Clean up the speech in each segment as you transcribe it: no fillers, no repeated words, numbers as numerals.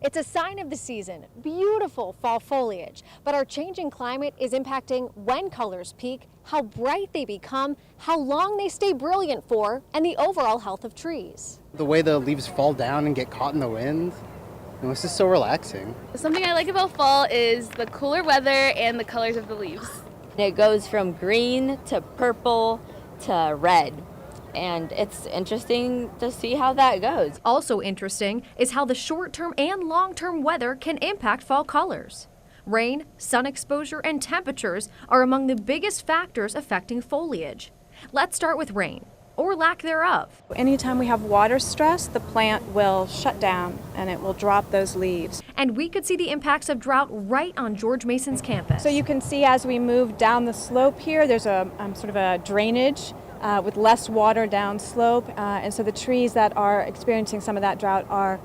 It's a sign of the season, beautiful fall foliage, but our changing climate is impacting when colors peak, how bright they become, how long they stay brilliant for, and the overall health of trees. The way the leaves fall down and get caught in the wind, it's just so relaxing. Something I like about fall is the cooler weather and the colors of the leaves. It goes from green to purple to red. And it's interesting to see how that goes. Also interesting is how the short-term and long-term weather can impact fall colors. Rain, sun exposure, and temperatures are among the biggest factors affecting foliage. Let's start with rain, or lack thereof. Anytime we have water stress, the plant will shut down and it will drop those leaves. And we could see the impacts of drought right on George Mason's campus. So you can see as we move down the slope here, there's a sort of a drainage with less water downslope, and so the trees that are experiencing some of that drought are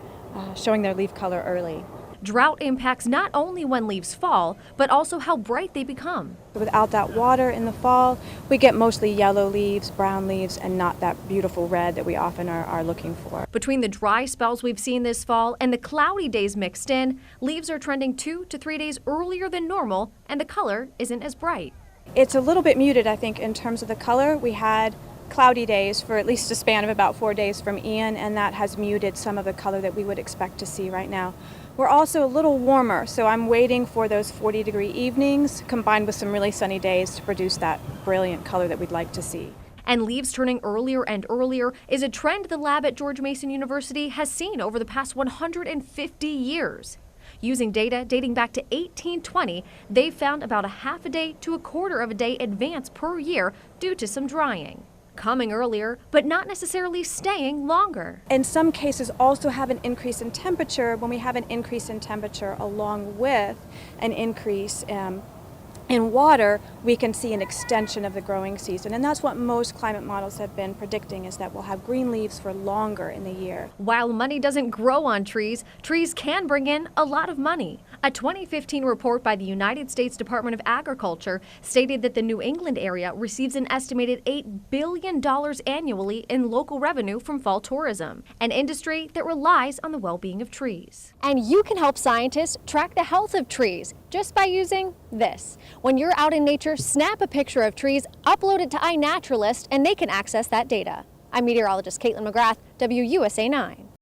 showing their leaf color early. Drought impacts not only when leaves fall, but also how bright they become. Without that water in the fall, we get mostly yellow leaves, brown leaves, and not that beautiful red that we often are looking for. Between the dry spells we've seen this fall and the cloudy days mixed in, leaves are trending 2 to 3 days earlier than normal, and the color isn't as bright. It's a little bit muted, I think, in terms of the color. We had cloudy days for at least a span of about 4 days from Ian, and that has muted some of the color that we would expect to see right now. We're also a little warmer, so I'm waiting for those 40-degree evenings combined with some really sunny days to produce that brilliant color that we'd like to see. And leaves turning earlier and earlier is a trend the lab at George Mason University has seen over the past 150 years. Using data dating back to 1820, they've found about a half a day to a quarter of a day advance per year due to some drying. Coming earlier, but not necessarily staying longer. In some cases also have an increase in temperature. When we have an increase in temperature along with an increase in water, we can see an extension of the growing season. And that's what most climate models have been predicting, is that we'll have green leaves for longer in the year. While money doesn't grow on trees, trees can bring in a lot of money. A 2015 report by the United States Department of Agriculture stated that the New England area receives an estimated $8 billion annually in local revenue from fall tourism, an industry that relies on the well-being of trees. And you can help scientists track the health of trees just by using this. When you're out in nature, snap a picture of trees, upload it to iNaturalist, and they can access that data. I'm meteorologist Kaitlyn McGrath, WUSA 9.